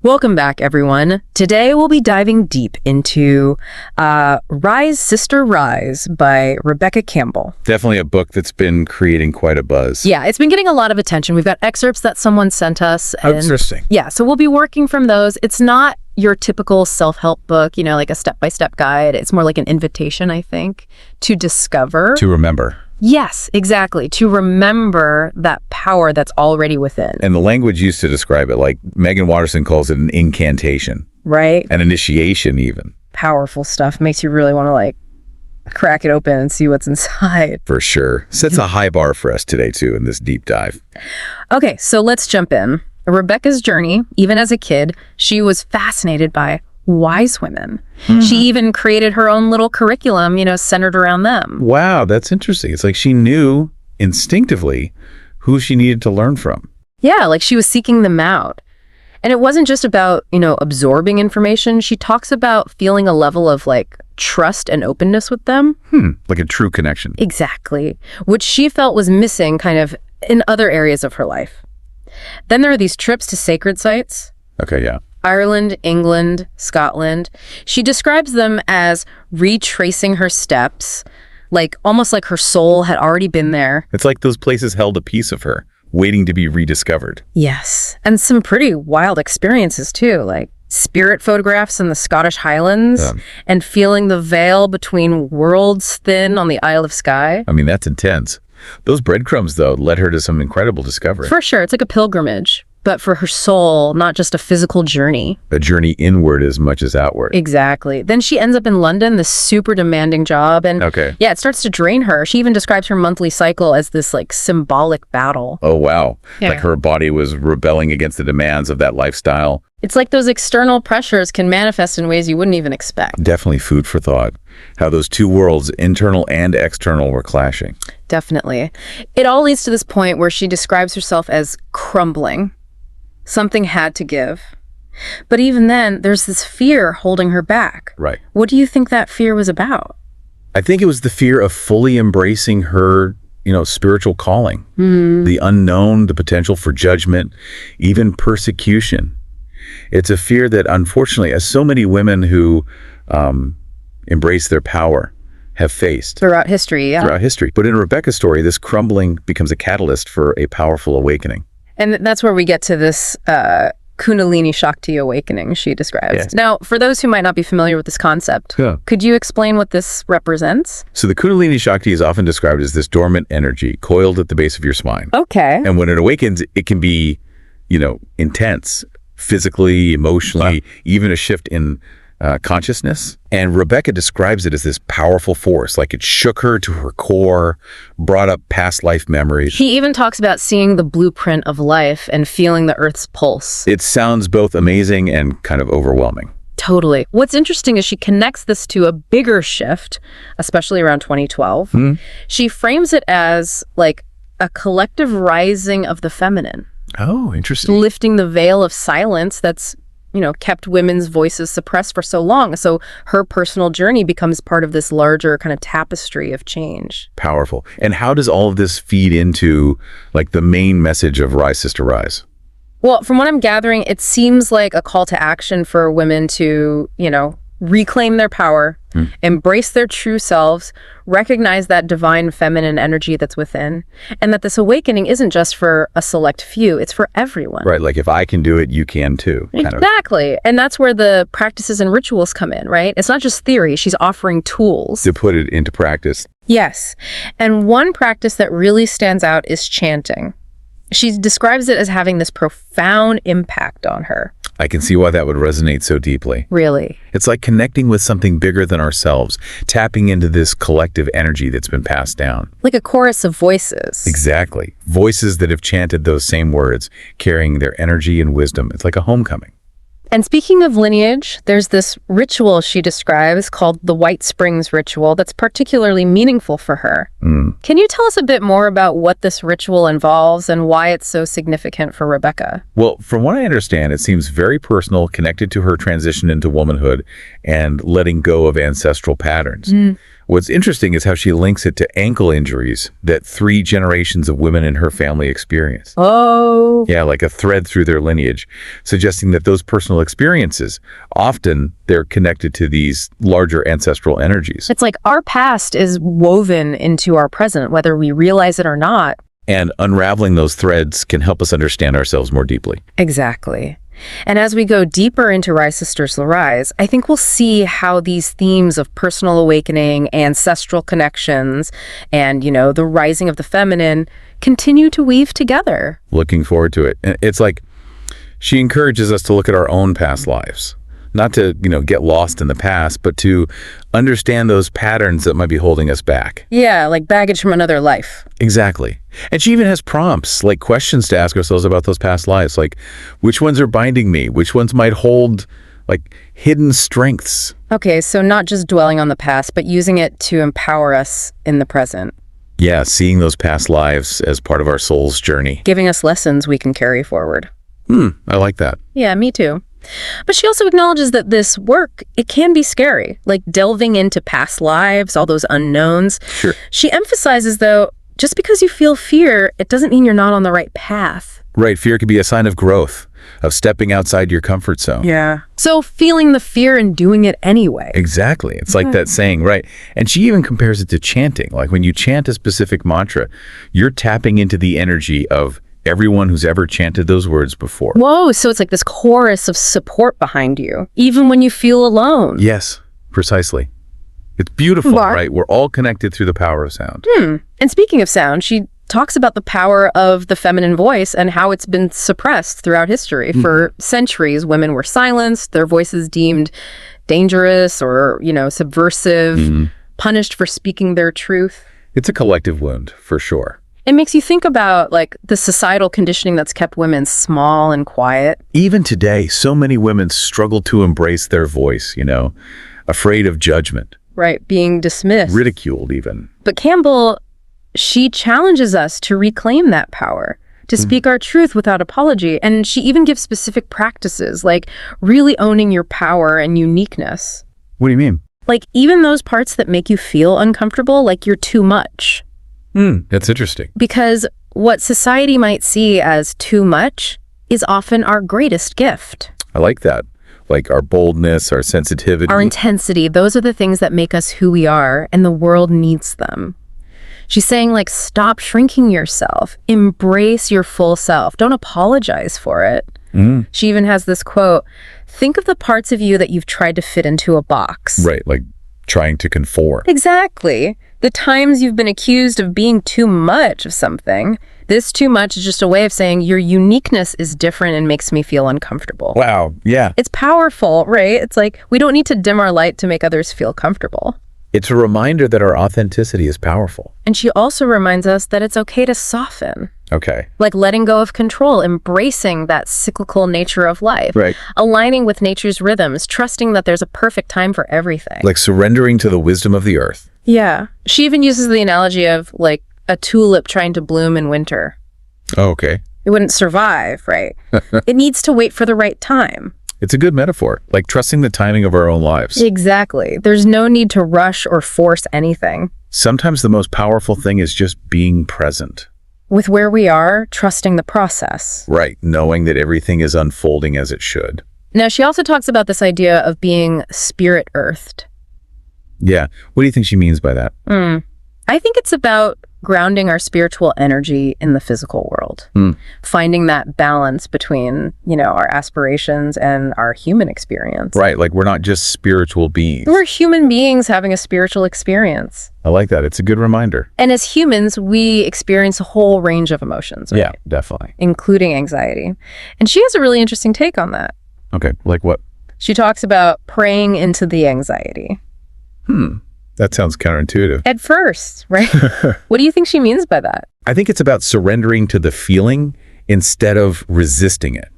Welcome back, everyone. Today we'll be diving deep into Rise, Sister, Rise by Rebecca Campbell. Definitely a book that's been creating quite a buzz. Yeah, it's been getting a lot of attention. We've got excerpts that someone sent us. Oh, interesting. Yeah, so we'll be working from those. It's not your typical self-help book, like a step-by-step guide. It's more like an invitation, I think, to discover. To remember. Yes, exactly. To remember that power that's already within. And the language used to describe it, like Megan Watterson calls it an incantation. Right. An initiation, even. Powerful stuff. Makes you really want to, crack it open and see what's inside. For sure. Sets a high bar for us today, too, in this deep dive. Okay, so let's jump in. Rebecca's journey, even as a kid, she was fascinated by wise women. Mm-hmm. She even created her own little curriculum, centered around them. Wow, that's interesting. It's like she knew instinctively who she needed to learn from. Yeah, like she was seeking them out. And it wasn't just about, absorbing information. She talks about feeling a level of trust and openness with them. Like a true connection. Exactly. Which she felt was missing kind of in other areas of her life. Then there are these trips to sacred sites. Okay, yeah. Ireland, England, Scotland. She describes them as retracing her steps, almost like her soul had already been there. It's like those places held a piece of her, waiting to be rediscovered. Yes, and some pretty wild experiences too, like spirit photographs in the Scottish Highlands and feeling the veil between worlds thin on the Isle of Skye. I mean, that's intense. Those breadcrumbs, though, led her to some incredible discovery. For sure, it's like a pilgrimage. But for her soul, not just a physical journey. A journey inward as much as outward. Exactly. Then she ends up in London, this super demanding job. And yeah, it starts to drain her. She even describes her monthly cycle as this symbolic battle. Oh, wow. Yeah. Like her body was rebelling against the demands of that lifestyle. It's like those external pressures can manifest in ways you wouldn't even expect. Definitely food for thought. How those two worlds, internal and external, were clashing. Definitely. It all leads to this point where she describes herself as crumbling. Something had to give. But even then, there's this fear holding her back. Right. What do you think that fear was about? I think it was the fear of fully embracing her, spiritual calling. The unknown, the potential for judgment, even persecution. It's a fear that, unfortunately, as so many women who embrace their power have faced. Throughout history, yeah. Throughout history. But in Rebecca's story, this crumbling becomes a catalyst for a powerful awakening. And that's where we get to this Kundalini Shakti awakening she describes. Yes. Now, for those who might not be familiar with this concept, could you explain what this represents? So the Kundalini Shakti is often described as this dormant energy coiled at the base of your spine. Okay. And when it awakens, it can be, intense, physically, emotionally, even a shift in consciousness. And Rebecca describes it as this powerful force, like it shook her to her core, brought up past life memories. He even talks about seeing the blueprint of life and feeling the Earth's pulse. It sounds both amazing and kind of overwhelming. Totally. What's interesting is she connects this to a bigger shift, especially around 2012. She frames it as a collective rising of the feminine. Oh, interesting. Lifting the veil of silence that's kept women's voices suppressed for so long. So her personal journey becomes part of this larger kind of tapestry of change. Powerful. And how does all of this feed into the main message of Rise, Sister, Rise? Well, from what I'm gathering, it seems like a call to action for women to, reclaim their power, embrace their true selves, recognize that divine feminine energy that's within, and that this awakening isn't just for a select few, it's for everyone. Right, like if I can do it, you can too. Exactly. And that's where the practices and rituals come in, right? It's not just theory, she's offering tools. To put it into practice. Yes. And one practice that really stands out is chanting. She describes it as having this profound impact on her. I can see why that would resonate so deeply. Really? It's like connecting with something bigger than ourselves, tapping into this collective energy that's been passed down. Like a chorus of voices. Exactly. Voices that have chanted those same words, carrying their energy and wisdom. It's like a homecoming. And speaking of lineage, there's this ritual she describes called the White Springs ritual that's particularly meaningful for her. Can you tell us a bit more about what this ritual involves and why it's so significant for Rebecca? Well, from what I understand, it seems very personal, connected to her transition into womanhood and letting go of ancestral patterns. What's interesting is how she links it to ankle injuries that 3 generations of women in her family experience. Oh. Yeah, like a thread through their lineage, suggesting that those personal experiences, often they're connected to these larger ancestral energies. It's like our past is woven into our present, whether we realize it or not. And unraveling those threads can help us understand ourselves more deeply. Exactly. And as we go deeper into Rise Sisters Rise, I think we'll see how these themes of personal awakening, ancestral connections, and, the rising of the feminine continue to weave together. Looking forward to it. It's like she encourages us to look at our own past lives. Not to, get lost in the past, but to understand those patterns that might be holding us back. Yeah, like baggage from another life. Exactly. And she even has prompts, like questions to ask ourselves about those past lives, like which ones are binding me? Which ones might hold, like, hidden strengths? Okay, so not just dwelling on the past, but using it to empower us in the present. Yeah, seeing those past lives as part of our soul's journey. Giving us lessons we can carry forward. I like that. Yeah, me too. But she also acknowledges that this work, it can be scary, like delving into past lives, all those unknowns. Sure. She emphasizes, though, just because you feel fear, it doesn't mean you're not on the right path. Right. Fear could be a sign of growth, of stepping outside your comfort zone. Yeah. So feeling the fear and doing it anyway. Exactly. It's like that saying, right? And she even compares it to chanting. Like when you chant a specific mantra, you're tapping into the energy of everyone who's ever chanted those words before. Whoa, so it's like this chorus of support behind you, even when you feel alone. Yes, precisely. It's beautiful, right? We're all connected through the power of sound. And speaking of sound, she talks about the power of the feminine voice and how it's been suppressed throughout history. For centuries, women were silenced, their voices deemed dangerous or, subversive, punished for speaking their truth. It's a collective wound, for sure. It makes you think about, like, the societal conditioning that's kept women small and quiet. Even today, so many women struggle to embrace their voice, afraid of judgment. Right, being dismissed. Ridiculed, even. But Campbell, she challenges us to reclaim that power, to speak our truth without apology. And she even gives specific practices, like really owning your power and uniqueness. What do you mean? Like, even those parts that make you feel uncomfortable, like you're too much. That's interesting. Because what society might see as too much is often our greatest gift. I like that. Like our boldness, our sensitivity. Our intensity, those are the things that make us who we are, and the world needs them. She's saying, like, stop shrinking yourself. Embrace your full self. Don't apologize for it. She even has this quote, think of the parts of you that you've tried to fit into a box. Right, like trying to conform. Exactly. The times you've been accused of being too much of something, this too much is just a way of saying your uniqueness is different and makes me feel uncomfortable. Wow, yeah. It's powerful, right? It's like we don't need to dim our light to make others feel comfortable. It's a reminder that our authenticity is powerful. And she also reminds us that it's okay to soften. Okay. Like letting go of control, embracing that cyclical nature of life. Right. Aligning with nature's rhythms, trusting that there's a perfect time for everything. Like surrendering to the wisdom of the earth. Yeah. She even uses the analogy of like a tulip trying to bloom in winter. Oh, okay. It wouldn't survive, right? It needs to wait for the right time. It's a good metaphor, like trusting the timing of our own lives. Exactly. There's no need to rush or force anything. Sometimes the most powerful thing is just being present. With where we are, trusting the process. Right, knowing that everything is unfolding as it should. Now, she also talks about this idea of being spirit-earthed. Yeah. What do you think she means by that? I think it's about grounding our spiritual energy in the physical world. Finding that balance between, our aspirations and our human experience. Right, like we're not just spiritual beings. We're human beings having a spiritual experience. I like that. It's a good reminder. And as humans, we experience a whole range of emotions, right? Yeah, definitely. Including anxiety. And she has a really interesting take on that. Okay, like what? She talks about praying into the anxiety. That sounds counterintuitive. At first, right? What do you think she means by that? I think it's about surrendering to the feeling instead of resisting it.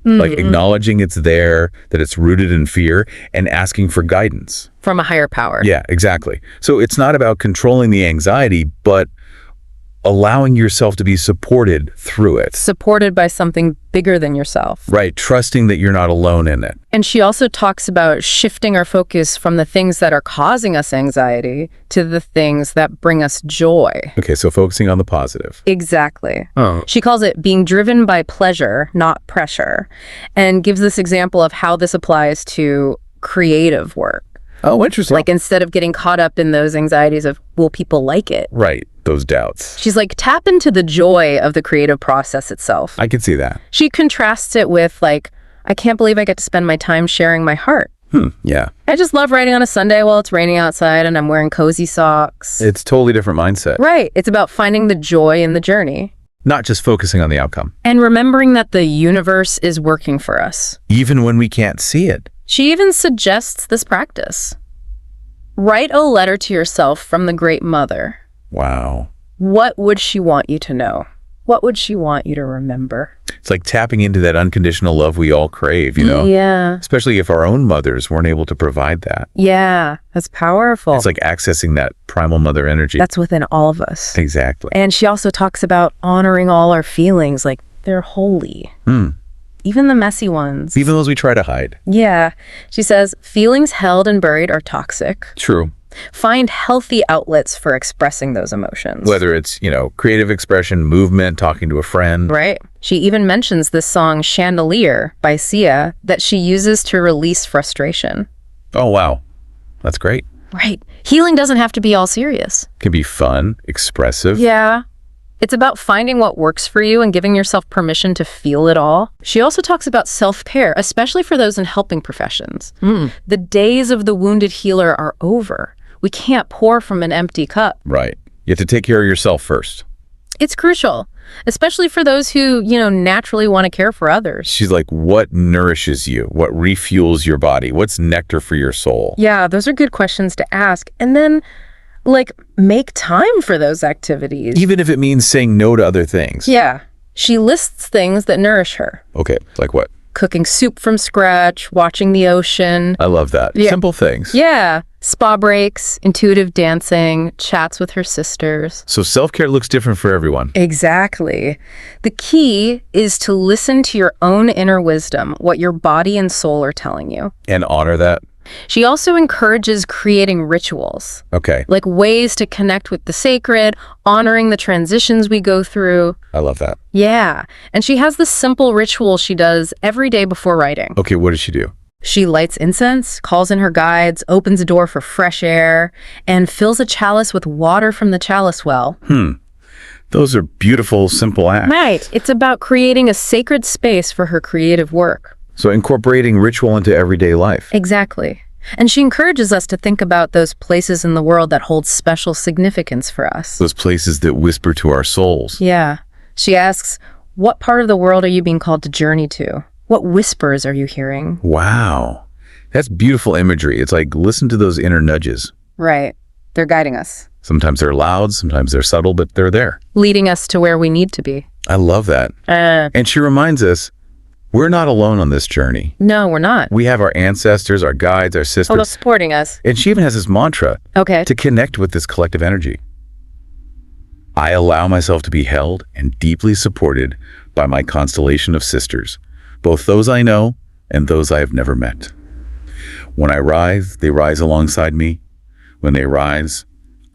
Like acknowledging it's there, that it's rooted in fear, and asking for guidance. From a higher power. Yeah, exactly. So it's not about controlling the anxiety, but allowing yourself to be supported through it. Supported by something bigger than yourself. Right, trusting that you're not alone in it. And she also talks about shifting our focus from the things that are causing us anxiety to the things that bring us joy. Okay, so focusing on the positive. Exactly. Oh. She calls it being driven by pleasure, not pressure, and gives this example of how this applies to creative work. Oh, interesting. Like, instead of getting caught up in those anxieties of, will people like it? Right, those doubts. She's like, tap into the joy of the creative process itself. I can see that. She contrasts it with, like, I can't believe I get to spend my time sharing my heart. Yeah. I just love writing on a Sunday while it's raining outside and I'm wearing cozy socks. It's totally different mindset. Right. It's about finding the joy in the journey. Not just focusing on the outcome. And remembering that the universe is working for us. Even when we can't see it. She even suggests this practice. Write a letter to yourself from the Great Mother. Wow. What would she want you to know? What would she want you to remember? It's like tapping into that unconditional love we all crave, you know? Yeah. Especially if our own mothers weren't able to provide that. Yeah, that's powerful. It's like accessing that primal mother energy. That's within all of us. Exactly. And she also talks about honoring all our feelings, like they're holy. Even the messy ones. Even those we try to hide. Yeah. She says, feelings held and buried are toxic. True. Find healthy outlets for expressing those emotions. Whether it's, creative expression, movement, talking to a friend. Right. She even mentions this song Chandelier by Sia that she uses to release frustration. Oh, wow. That's great. Right. Healing doesn't have to be all serious. It can be fun, expressive. Yeah. It's about finding what works for you and giving yourself permission to feel it all. She also talks about self-care, especially for those in helping professions. The days of the wounded healer are over. We can't pour from an empty cup. Right. You have to take care of yourself first. It's crucial, especially for those who, naturally want to care for others. She's like, what nourishes you? What refuels your body? What's nectar for your soul? Yeah, those are good questions to ask. And then, make time for those activities. Even if it means saying no to other things. Yeah. She lists things that nourish her. Okay, like what? Cooking soup from scratch, watching the ocean. I love that. Yeah. Simple things. Yeah. Spa breaks, intuitive dancing, chats with her sisters. So self-care looks different for everyone. Exactly. The key is to listen to your own inner wisdom, what your body and soul are telling you. And honor that. She also encourages creating rituals. Okay. Like ways to connect with the sacred, honoring the transitions we go through. I love that. Yeah. And she has this simple ritual she does every day before writing. Okay, what does she do? She lights incense, calls in her guides, opens a door for fresh air, and fills a chalice with water from the chalice well. Those are beautiful, simple acts. Right. It's about creating a sacred space for her creative work. So incorporating ritual into everyday life. Exactly. And she encourages us to think about those places in the world that hold special significance for us. Those places that whisper to our souls. Yeah. She asks, what part of the world are you being called to journey to? What whispers are you hearing? Wow. That's beautiful imagery. It's like, listen to those inner nudges. Right. They're guiding us. Sometimes they're loud, sometimes they're subtle, but they're there. Leading us to where we need to be. I love that. And she reminds us, we're not alone on this journey. No, we're not. We have our ancestors, our guides, our sisters. Although supporting us. And she even has this mantra to connect with this collective energy. I allow myself to be held and deeply supported by my constellation of sisters, both those I know and those I have never met. When I rise, they rise alongside me. When they rise,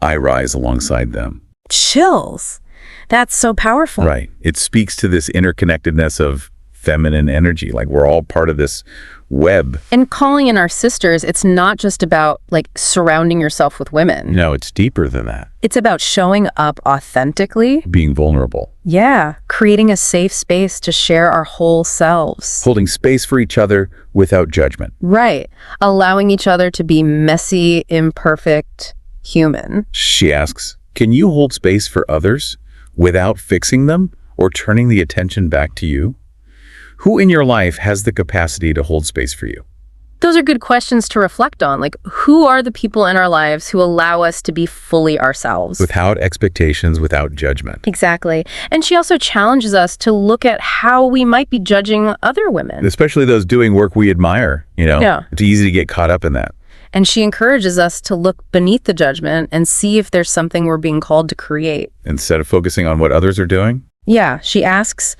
I rise alongside them. Chills. That's so powerful. Right. It speaks to this interconnectedness of feminine energy. Like we're all part of this web. And calling in our sisters, it's not just about surrounding yourself with women. No, it's deeper than that. It's about showing up authentically. Being vulnerable. Yeah. Creating a safe space to share our whole selves. Holding space for each other without judgment. Right. Allowing each other to be messy, imperfect, human. She asks, can you hold space for others without fixing them or turning the attention back to you? Who in your life has the capacity to hold space for you? Those are good questions to reflect on. Who are the people in our lives who allow us to be fully ourselves? Without expectations, without judgment. Exactly. And she also challenges us to look at how we might be judging other women. Especially those doing work we admire, Yeah. It's easy to get caught up in that. And she encourages us to look beneath the judgment and see if there's something we're being called to create. Instead of focusing on what others are doing? Yeah, she asks,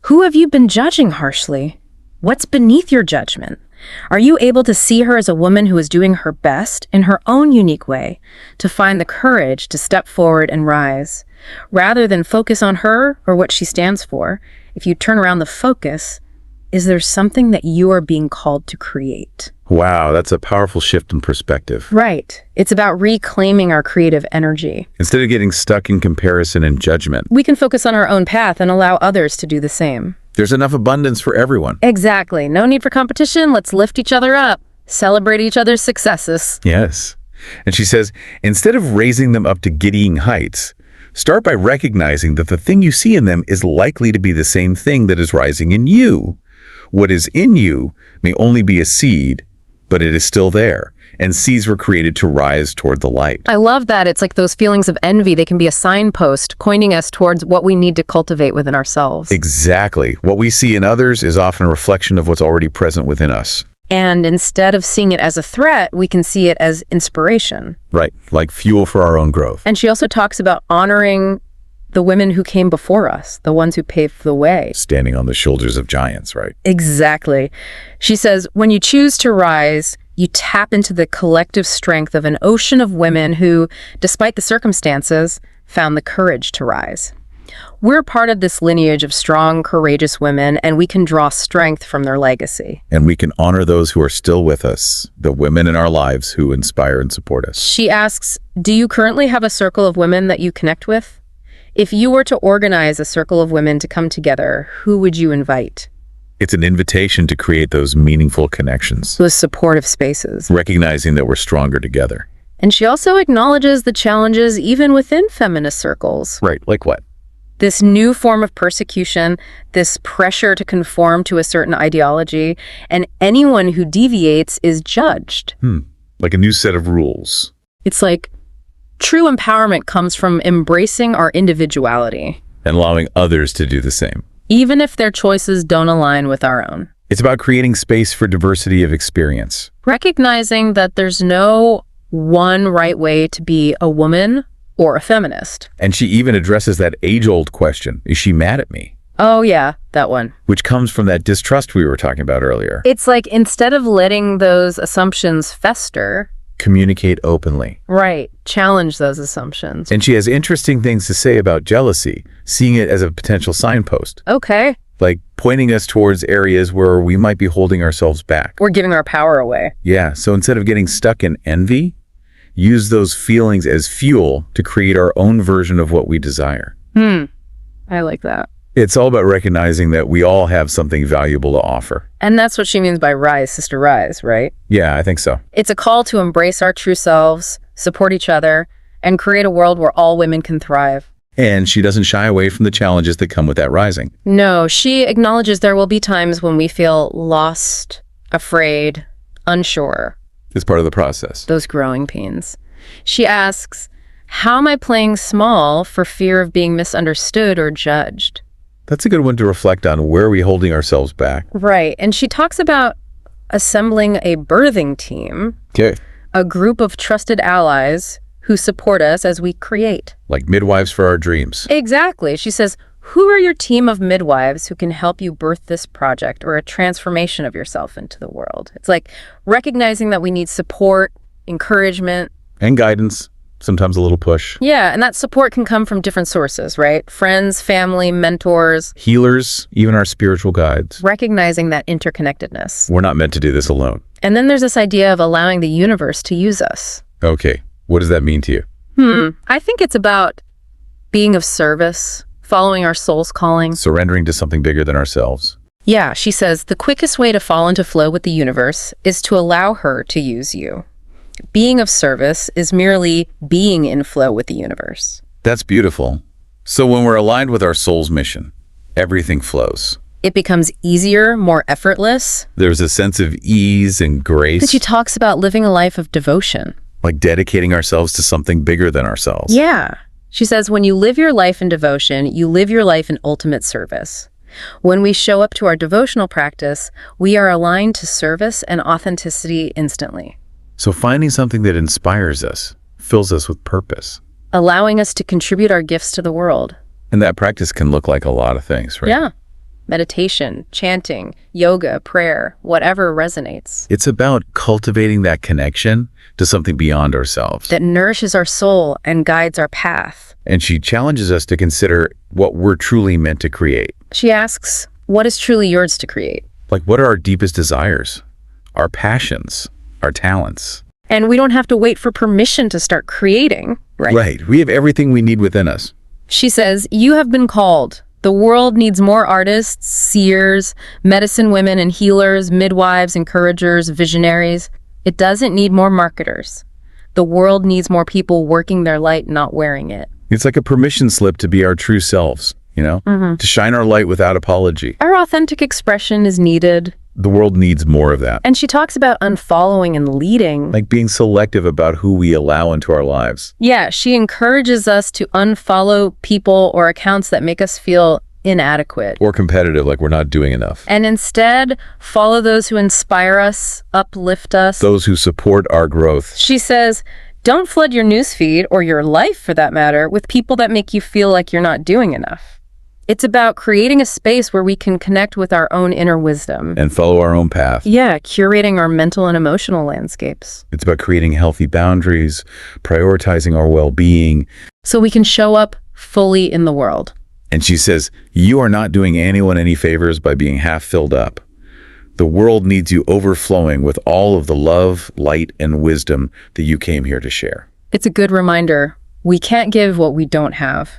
who have you been judging harshly? What's beneath your judgment? Are you able to see her as a woman who is doing her best in her own unique way to find the courage to step forward and rise? Rather than focus on her or what she stands for, if you turn around the focus, is there something that you are being called to create? Wow, that's a powerful shift in perspective. Right. It's about reclaiming our creative energy. Instead of getting stuck in comparison and judgment, We can focus on our own path and allow others to do the same. there's enough abundance for everyone. Exactly. No need for competition. Let's lift each other up. Celebrate each other's successes. Yes. And she says, instead of raising them up to giddying heights, start by recognizing that the thing you see in them is likely to be the same thing that is rising in you. What is in you may only be a seed, but it is still there, and seeds were created to rise toward the light. I love that. It's like those feelings of envy. They can be a signpost pointing us towards what we need to cultivate within ourselves. Exactly. What we see in others is often a reflection of what's already present within us. And instead of seeing it as a threat, we can see it as inspiration. Right, like fuel for our own growth. And she also talks about honoring the women who came before us, the ones who paved the way. Standing on the shoulders of giants, right? Exactly. She says, when you choose to rise, you tap into the collective strength of an ocean of women who, despite the circumstances, found the courage to rise. We're part of this lineage of strong, courageous women, and we can draw strength from their legacy. And we can honor those who are still with us, the women in our lives who inspire and support us. She asks, do you currently have a circle of women that you connect with? If you were to organize a circle of women to come together, who would you invite? It's an invitation to create those meaningful connections, Those supportive spaces. recognizing that we're stronger together. And she also acknowledges the challenges even within feminist circles. Right, like what? This new form of persecution, this pressure to conform to a certain ideology, and anyone who deviates is judged. Like a new set of rules. It's like true empowerment comes from embracing our individuality, And allowing others to do the same. even if their choices don't align with our own. It's about creating space for diversity of experience. Recognizing that there's no one right way to be a woman or a feminist. And she even addresses that age-old question, is she mad at me? Oh yeah, that one. Which comes from that distrust we were talking about earlier. It's like instead of letting those assumptions fester, Communicate openly. right, challenge those assumptions. And she has interesting things to say about jealousy, seeing it as a potential signpost, Okay, like pointing us towards areas where we might be holding ourselves back. we're giving our power away. Yeah, so instead of getting stuck in envy, use those feelings as fuel to create our own version of what we desire. I like that. It's all about recognizing that we all have something valuable to offer. And that's what she means by rise, sister, rise, right? Yeah, I think so. It's a call to embrace our true selves, support each other, and create a world where all women can thrive. And she doesn't shy away from the challenges that come with that rising. No, she acknowledges there will be times when we feel lost, afraid, unsure, It's part of the process. those growing pains. She asks, how am I playing small for fear of being misunderstood or judged? That's a good one to reflect on. Where are we holding ourselves back? Right, and she talks about assembling a birthing team, Okay. a group of trusted allies who support us as we create. Like midwives for our dreams. Exactly. She says, who are your team of midwives who can help you birth this project or a transformation of yourself into the world? It's like recognizing that we need support, encouragement. And guidance. Sometimes a little push. Yeah, and that support can come from different sources, right? Friends, family, mentors. Healers, even our spiritual guides. Recognizing that interconnectedness. We're not meant to do this alone. And then there's this idea of allowing the universe to use us. Okay. What does that mean to you? I think it's about being of service, following our soul's calling. Surrendering to something bigger than ourselves. Yeah, she says, the quickest way to fall into flow with the universe is to allow her to use you. Being of service is merely being in flow with the universe. That's beautiful. So when we're aligned with our soul's mission, everything flows. It becomes easier, more effortless. There's a sense of ease and And grace, she talks about living a life of devotion. like dedicating ourselves to something bigger than ourselves. Yeah. She says, when you live your life in devotion, you live your life in ultimate service. When we show up to our devotional practice, we are aligned to service and authenticity instantly. So finding something that inspires us, fills us with purpose. Allowing us to contribute our gifts to the world. And that practice can look like a lot of things, right? Yeah. Meditation, chanting, yoga, prayer, whatever resonates. It's about cultivating that connection to something beyond ourselves. That nourishes our soul and guides our path. And she challenges us to consider what we're truly meant to create. She asks, what is truly yours to create? Like, what are our deepest desires, our passions, our talents? And we don't have to wait for permission to start creating, right? Right. We have everything we need within us. She says, you have been called. The world needs more artists, seers, medicine women and healers, midwives, encouragers, visionaries. It doesn't need more marketers. The world needs more people working their light, not wearing it. It's like a permission slip to be our true selves, to shine our light without apology. Our authentic expression is needed. The world needs more of that. And she talks about unfollowing and leading. Like being selective about who we allow into our lives. Yeah, she encourages us to unfollow people or accounts that make us feel inadequate. Or competitive, like we're not doing enough. And instead, follow those who inspire us, uplift us. Those who support our growth. She says, don't flood your newsfeed, or your life for that matter, with people that make you feel like you're not doing enough. It's about creating a space where we can connect with our own inner wisdom. And follow our own path. Yeah, curating our mental and emotional landscapes. It's about creating healthy boundaries, prioritizing our well-being. So we can show up fully in the world. And she says, you are not doing anyone any favors by being half filled up. The world needs you overflowing with all of the love, light, and wisdom that you came here to share. It's a good reminder. We can't give what we don't have.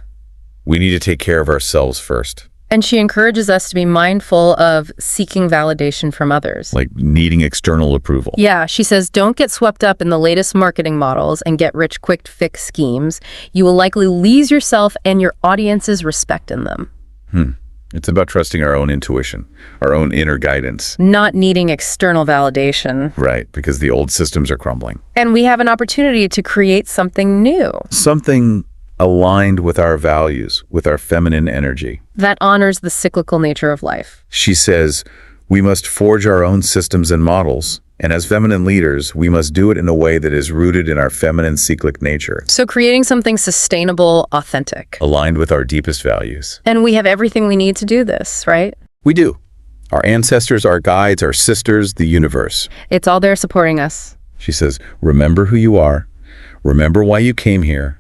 We need to take care of ourselves first. And she encourages us to be mindful of seeking validation from others. Like needing external approval. Yeah, she says, don't get swept up in the latest marketing models and get rich quick fix schemes. You will likely lose yourself and your audience's respect in them. It's about trusting our own intuition, our own inner guidance. Not needing external validation. Right, because the old systems are crumbling. And we have an opportunity to create something new. Something aligned with our values, with our feminine energy. That honors the cyclical nature of life. She says, we must forge our own systems and models, and as feminine leaders, we must do it in a way that is rooted in our feminine cyclic nature. So creating something sustainable, authentic. Aligned with our deepest values. And we have everything we need to do this, right? We do. Our ancestors, our guides, our sisters, the universe. It's all there supporting us. She says, remember who you are, remember why you came here,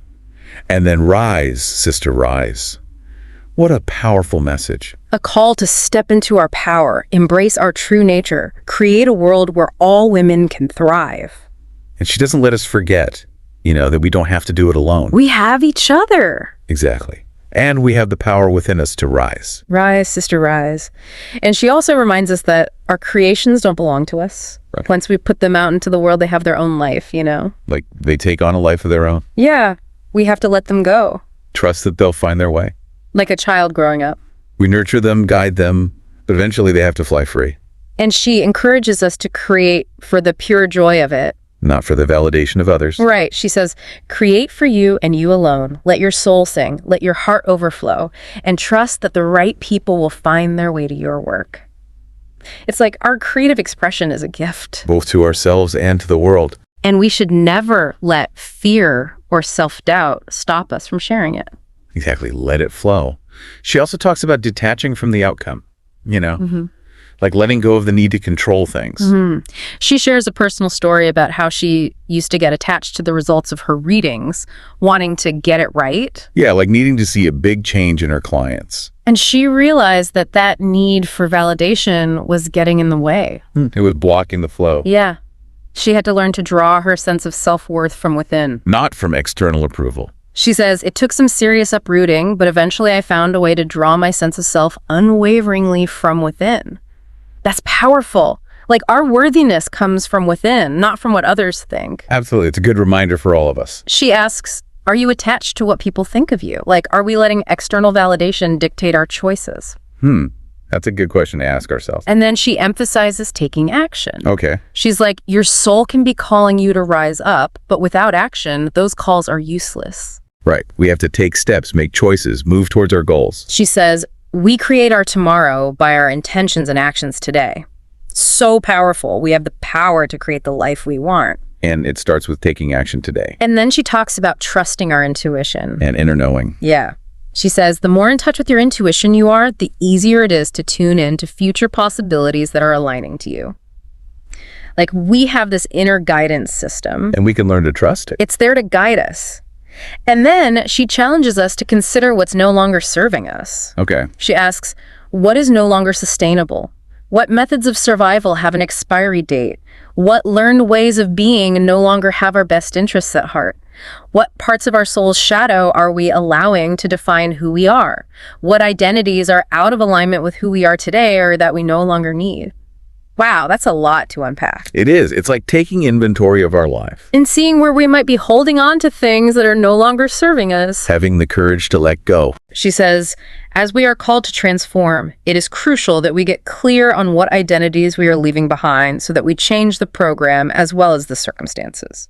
and then rise, sister, rise. What a powerful message. A call to step into our power, embrace our true nature, create a world where all women can thrive. And she doesn't let us forget, that we don't have to do it alone. We have each other. Exactly. And we have the power within us to rise. Rise, sister, rise. And she also reminds us that our creations don't belong to us. Right. Once we put them out into the world, they have their own life, Like they take on a life of their own. Yeah. We have to let them go. Trust that they'll find their way. Like a child growing up. We nurture them, guide them, but eventually they have to fly free. And she encourages us to create for the pure joy of it. Not for the validation of others. Right. She says, create for you and you alone. Let your soul sing. Let your heart overflow. And trust that the right people will find their way to your work. It's like our creative expression is a gift. Both to ourselves and to the world. And we should never let fear or self-doubt stop us from sharing it. Exactly. Let it flow. She also talks about detaching from the outcome, like letting go of the need to control things. She shares a personal story about how she used to get attached to the results of her readings, wanting to get it right. Yeah, like needing to see a big change in her clients. And she realized that that need for validation was getting in the way. It was blocking the flow. Yeah. She had to learn to draw her sense of self-worth from within. Not from external approval. She says, it took some serious uprooting, but eventually I found a way to draw my sense of self unwaveringly from within. That's powerful. Like our worthiness comes from within, not from what others think. Absolutely. It's a good reminder for all of us. She asks, are you attached to what people think of you? Like, are we letting external validation dictate our choices? That's a good question to ask ourselves. And then she emphasizes taking action. Okay. She's like, your soul can be calling you to rise up, but without action, those calls are useless. Right. We have to take steps, make choices, move towards our goals. She says, we create our tomorrow by our intentions and actions today. So powerful. We have the power to create the life we want. And it starts with taking action today. And then she talks about trusting our intuition. And inner knowing. Yeah. She says, the more in touch with your intuition you are, the easier it is to tune in to future possibilities that are aligning to you. Like, we have this inner guidance system. And we can learn to trust it. It's there to guide us. And then she challenges us to consider what's no longer serving us. Okay. She asks, what is no longer sustainable? What methods of survival have an expiry date? What learned ways of being no longer have our best interests at heart? What parts of our soul's shadow are we allowing to define who we are? What identities are out of alignment with who we are today or that we no longer need? Wow, that's a lot to unpack. It is. It's like taking inventory of our life. And seeing where we might be holding on to things that are no longer serving us. Having the courage to let go. She says, as we are called to transform, it is crucial that we get clear on what identities we are leaving behind so that we change the program as well as the circumstances.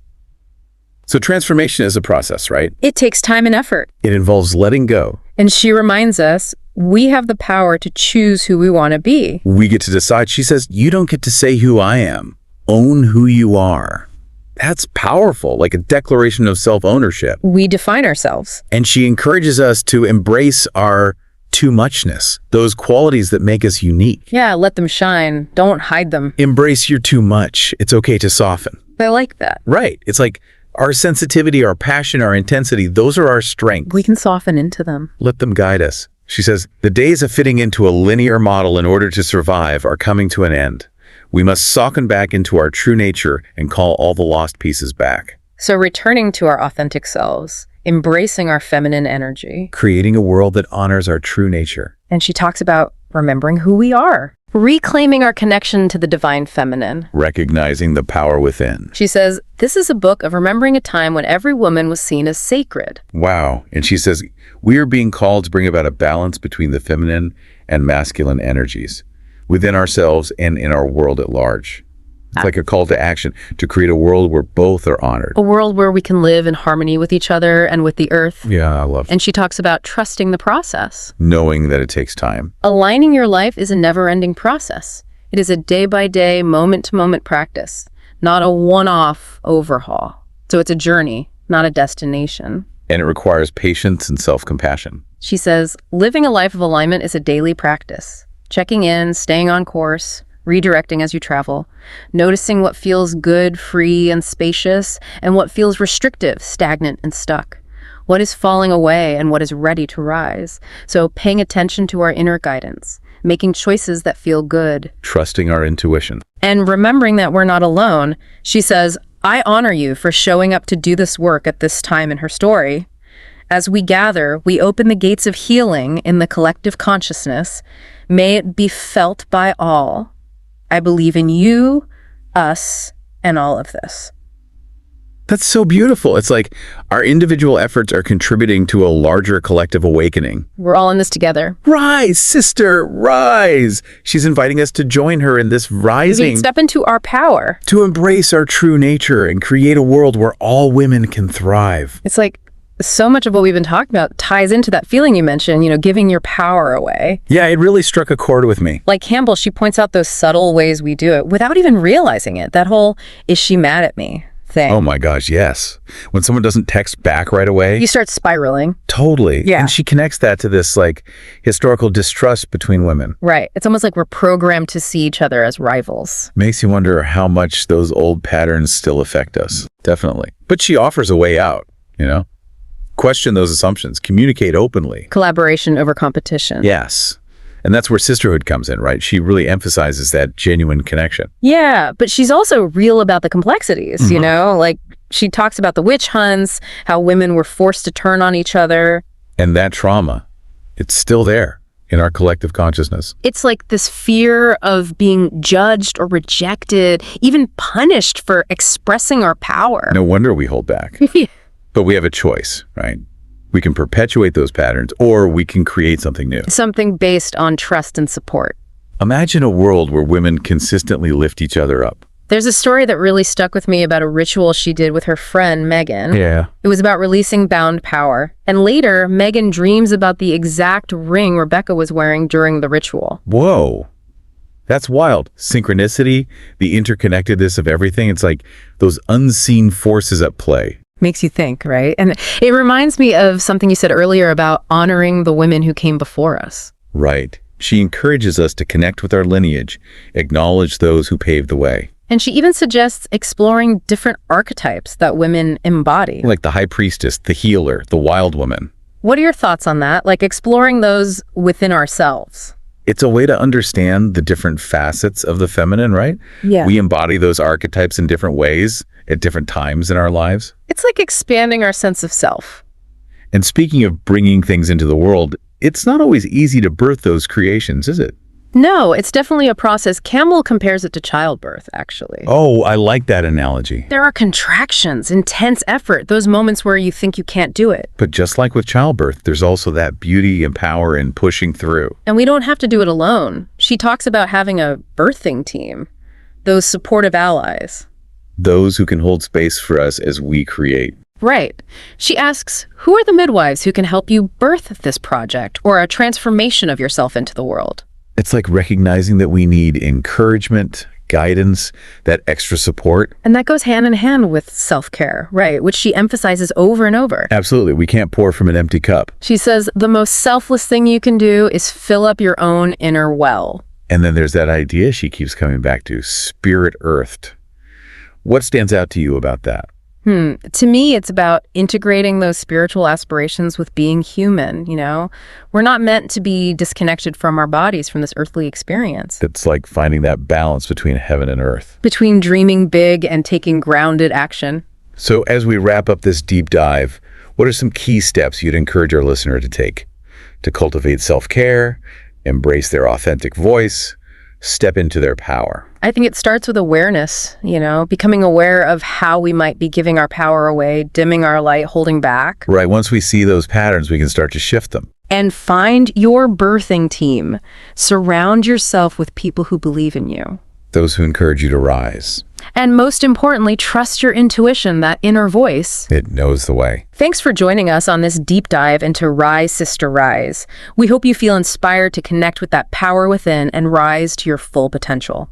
So transformation is a process, right? It takes time and effort. It involves letting go. And she reminds us, we have the power to choose who we want to be. We get to decide. She says, you don't get to say who I am. Own who you are. That's powerful, like a declaration of self-ownership. We define ourselves. And she encourages us to embrace our too muchness, those qualities that make us unique. Yeah, let them shine. Don't hide them. Embrace your too much. It's okay to soften. I like that. Right. It's like our sensitivity, our passion, our intensity, those are our strengths. We can soften into them. Let them guide us. She says, the days of fitting into a linear model in order to survive are coming to an end. We must soften back into our true nature and call all the lost pieces back. So returning to our authentic selves, embracing our feminine energy. Creating a world that honors our true nature. And she talks about remembering who we are. Reclaiming our connection to the divine feminine. Recognizing the power within. She says, this is a book of remembering a time when every woman was seen as sacred. Wow. And she says, we are being called to bring about a balance between the feminine and masculine energies within ourselves and in our world at large. It's like a call to action to create a world where both are honored. A world where we can live in harmony with each other and with the earth. Yeah, I love it. And she talks about trusting the process. Knowing that it takes time. Aligning your life is a never-ending process. It is a day-by-day, moment-to-moment practice, not a one-off overhaul. So it's a journey, not a destination. And it requires patience and self-compassion. She says, living a life of alignment is a daily practice. Checking in, staying on course, redirecting as you travel, noticing what feels good, free, and spacious, and what feels restrictive, stagnant, and stuck. What is falling away and what is ready to rise. So paying attention to our inner guidance, making choices that feel good. Trusting our intuition. And remembering that we're not alone. She says, I honor you for showing up to do this work at this time in her story. As we gather, we open the gates of healing in the collective consciousness. May it be felt by all. I believe in you, us, and all of this. That's so beautiful. It's like our individual efforts are contributing to a larger collective awakening. We're all in this together. Rise, sister, rise. She's inviting us to join her in this rising. Step into our power. To embrace our true nature and create a world where all women can thrive. It's like so much of what we've been talking about ties into that feeling you mentioned, giving your power away. Yeah, it really struck a chord with me. Like Campbell, she points out those subtle ways we do it without even realizing it. That whole, is she mad at me thing. Oh my gosh, yes. When someone doesn't text back right away. You start spiraling. Totally. Yeah. And she connects that to this historical distrust between women. Right. It's almost like we're programmed to see each other as rivals. Makes you wonder how much those old patterns still affect us. Definitely. But she offers a way out, Question those assumptions. Communicate openly. Collaboration over competition. Yes. And that's where sisterhood comes in, right? She really emphasizes that genuine connection. Yeah, but she's also real about the complexities, Like she talks about the witch hunts, how women were forced to turn on each other. And that trauma, it's still there in our collective consciousness. It's like this fear of being judged or rejected, even punished for expressing our power. No wonder we hold back. But we have a choice, right? We can perpetuate those patterns or we can create something new. Something based on trust and support. Imagine a world where women consistently lift each other up. There's a story that really stuck with me about a ritual she did with her friend, Megan. Yeah. It was about releasing bound power. And later, Megan dreams about the exact ring Rebecca was wearing during the ritual. Whoa. That's wild. Synchronicity, the interconnectedness of everything. It's like those unseen forces at play. Makes you think, right? And it reminds me of something you said earlier about honoring the women who came before us. Right. She encourages us to connect with our lineage, acknowledge those who paved the way. And she even suggests exploring different archetypes that women embody. Like the high priestess, the healer, the wild woman. What are your thoughts on that? Like exploring those within ourselves? It's a way to understand the different facets of the feminine, right? Yeah. We embody those archetypes in different ways at different times in our lives. It's like expanding our sense of self. And speaking of bringing things into the world, it's not always easy to birth those creations, is it? No, it's definitely a process. Campbell compares it to childbirth, actually. Oh, I like that analogy. There are contractions, intense effort, those moments where you think you can't do it. But just like with childbirth, there's also that beauty and power in pushing through. And we don't have to do it alone. She talks about having a birthing team, those supportive allies. Those who can hold space for us as we create. Right. She asks, who are the midwives who can help you birth this project or a transformation of yourself into the world? It's like recognizing that we need encouragement, guidance, that extra support. And that goes hand in hand with self-care, right, which she emphasizes over and over. Absolutely. We can't pour from an empty cup. She says the most selfless thing you can do is fill up your own inner well. And then there's that idea she keeps coming back to, spirit earthed. What stands out to you about that? To me, it's about integrating those spiritual aspirations with being human, you know? We're not meant to be disconnected from our bodies, from this earthly experience. It's like finding that balance between heaven and earth. Between dreaming big and taking grounded action. So as we wrap up this deep dive, what are some key steps you'd encourage our listener to take to cultivate self-care, embrace their authentic voice, step into their power? I think it starts with awareness, you know, becoming aware of how we might be giving our power away, dimming our light, holding back. Right. Once we see those patterns, we can start to shift them. And find your birthing team. Surround yourself with people who believe in you. Those who encourage you to rise. And most importantly, trust your intuition, that inner voice. It knows the way. Thanks for joining us on this deep dive into Rise, Sister, Rise. We hope you feel inspired to connect with that power within and rise to your full potential.